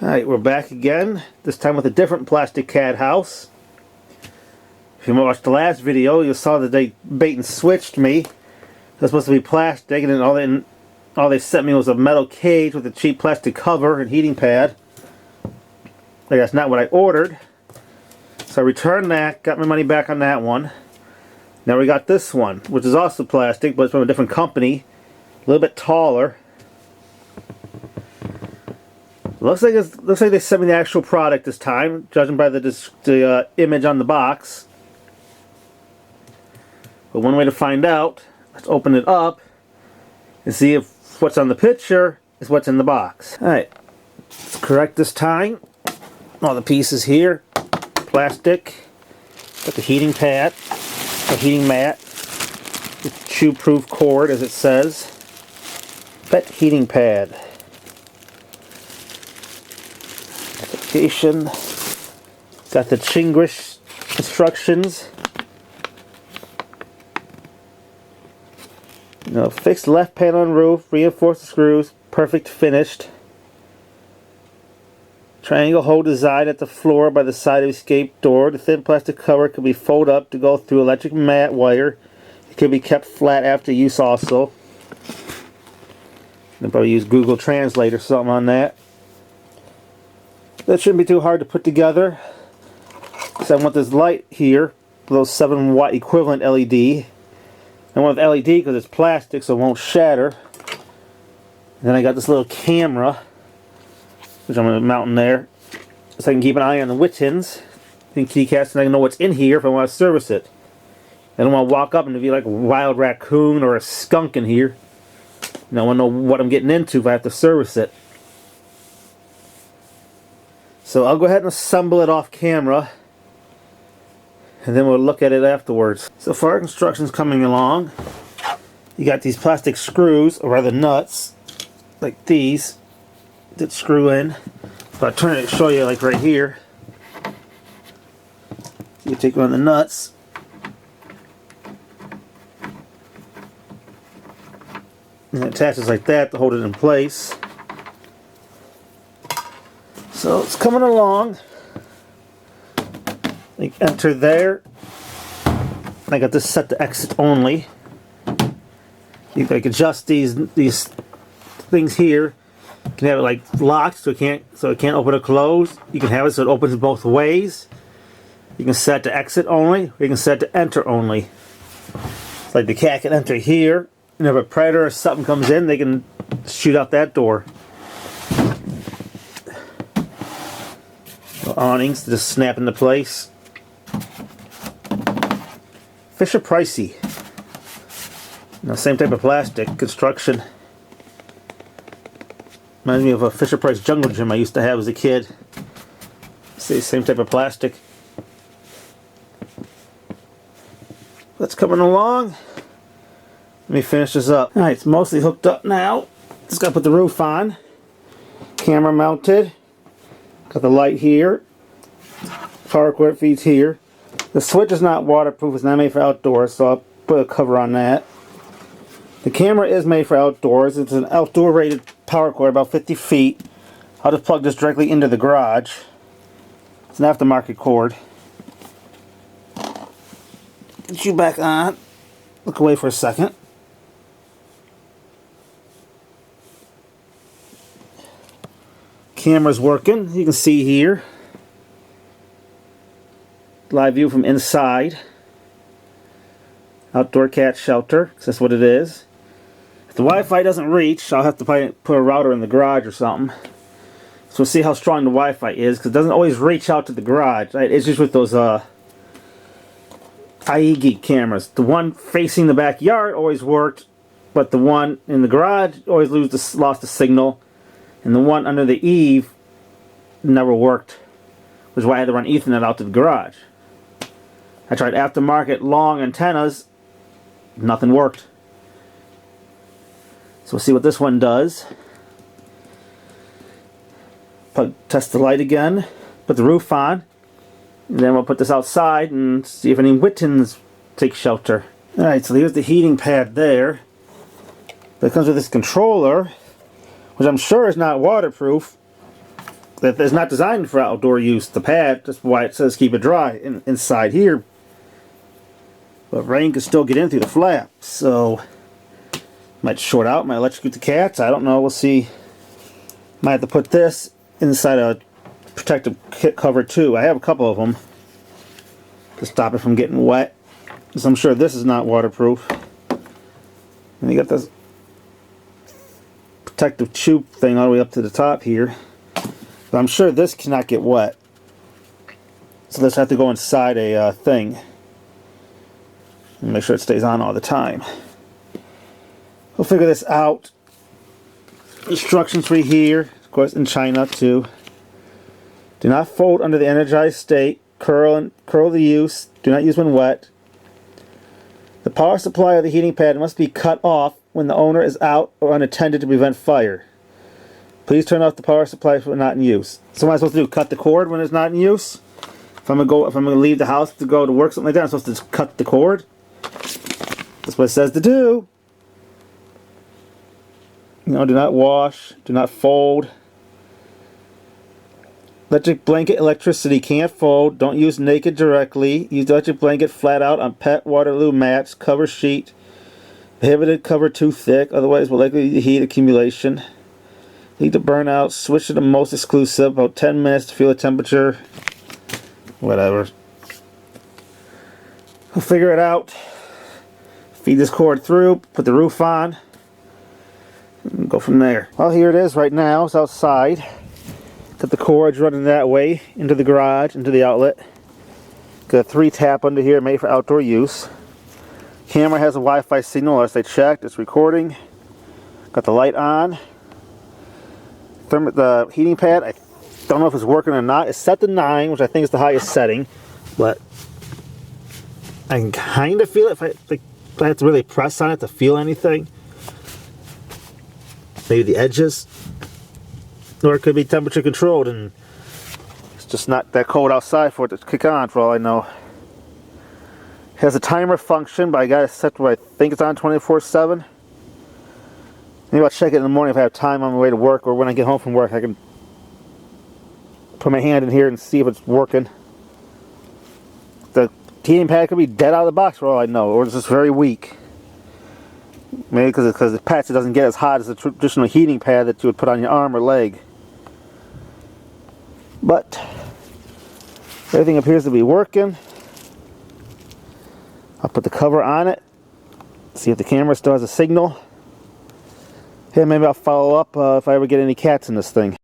Alright, we're back again, this time with a different plastic cat house. If you watched the last video, you saw that they bait and switched me. It was supposed to be plastic, and then all they sent me was a metal cage with a cheap plastic cover and heating pad. Like, that's not what I ordered. So I returned that, got my money back on that one. Now we got this one, which is also plastic, but it's from a different company. A little bit taller. Looks like they sent me the actual product this time, judging by the image on the box. But one way to find out, let's open it up and see if what's on the picture is what's in the box. Alright, it's correct this time. All the pieces here, plastic, got the heating pad, the heating mat, the chew-proof cord as it says, pet heating pad. Application, got the Chinglish instructions. Fixed left panel on roof, reinforced the screws, perfect finished. Triangle hole design at the floor by the side of escape door. The thin plastic cover could be folded up to go through electric mat wire. It could be kept flat after use also. I'll probably use Google Translate or something on that. That shouldn't be too hard to put together. So I want this light here, those 7-watt equivalent LED. I want the LED because it's plastic, so it won't shatter. And then I got this little camera, which I'm going to mount in there, so I can keep an eye on the wittens and kitty cats, and I can know what's in here if I want to service it. I don't want to walk up and be like a wild raccoon or a skunk in here. And I want to know what I'm getting into if I have to service it. So I'll go ahead and assemble it off camera, and then we'll look at it afterwards. So far, construction's coming along. You got these plastic screws, or rather nuts, like these, that screw in. If I turn it, show you like right here. You take one of the nuts, and it attaches like that to hold it in place. So it's coming along. Like, enter there. I got this set to exit only. You can adjust these things here. You can have it like locked so it can't open or close. You can have it so it opens both ways. You can set to exit only, or you can set to enter only. It's like the cat can enter here, and if a predator or something comes in, they can shoot out that door. The awnings just snap into place. Fisher pricey. Same type of plastic construction. Reminds me of a Fisher Price jungle gym I used to have as a kid. See, same type of plastic. That's coming along. Let me finish this up. Alright, it's mostly hooked up now. Just gotta put the roof on. Camera mounted. Got the light here. Power cord feeds here. The switch is not waterproof. It's not made for outdoors, so I'll put a cover on that. The camera is made for outdoors. It's an outdoor rated power cord, about 50 feet. I'll just plug this directly into the garage. It's an aftermarket cord. Get you back on. Look away for a second. Camera's working. You can see here. Live view from inside. Outdoor cat shelter, because that's what it is. If the Wi-Fi doesn't reach, I'll have to probably put a router in the garage or something. So we'll see how strong the Wi-Fi is, because it doesn't always reach out to the garage. Right? It's just with those iGeek cameras. The one facing the backyard always worked, but the one in the garage always lost the signal. And the one under the eave never worked, which is why I had to run Ethernet out to the garage. I tried aftermarket long antennas, nothing worked. So we'll see what this one does. Test the light again, put the roof on, and then we'll put this outside and see if any wittens take shelter. Alright, so here's the heating pad there. But it comes with this controller, which I'm sure is not waterproof. that is not designed for outdoor use. The pad, that's why it says keep it dry inside here. But rain can still get in through the flap, so might short out, might electrocute the cats. I don't know. We'll see. Might have to put this inside a protective kit cover too. I have a couple of them to stop it from getting wet. So I'm sure this is not waterproof. And you got this protective tube thing all the way up to the top here. But I'm sure this cannot get wet. So this has to go inside a thing. And make sure it stays on all the time. We'll figure this out. Instructions right here, of course in China too. Do not fold under the energized state. Curl the use. Do not use when wet. The power supply of the heating pad must be cut off when the owner is out or unattended to prevent fire. Please turn off the power supply if it's not in use. So what am I supposed to do? Cut the cord when it's not in use? If I'm gonna leave the house to go to work, something like that, I'm supposed to just cut the cord? That's what it says to do. You know, do not wash, do not fold. Electric blanket electricity can't fold. Don't use naked directly. Use the electric blanket flat out on pet Waterloo mats. Cover sheet. Prohibited cover too thick, otherwise will likely lead to heat accumulation. Lead to burnout. Switch to the most exclusive. About 10 minutes to feel the temperature. Whatever. We'll figure it out. Feed this cord through. Put the roof on. And go from there. Well, here it is right now. It's outside. Got the cords running that way into the garage, into the outlet. Got a 3-tap under here made for outdoor use. Camera has a Wi-Fi signal, as I checked. It's recording. Got the light on. The heating pad, I don't know if it's working or not. It's set to 9, which I think is the highest setting, but I can kind of feel it if I have to really press on it to feel anything. Maybe the edges, or it could be temperature controlled and it's just not that cold outside for it to kick on, for all I know. It has a timer function, but I got it set to where I think it's on 24/7. Maybe I'll check it in the morning if I have time on my way to work, or when I get home from work I can put my hand in here and see if it's working. The heating pad could be dead out of the box for all I know, or it's just very weak. Maybe because the patch doesn't get as hot as a traditional heating pad that you would put on your arm or leg. But everything appears to be working. I'll put the cover on it. See if the camera still has a signal. Hey, maybe I'll follow up if I ever get any cats in this thing.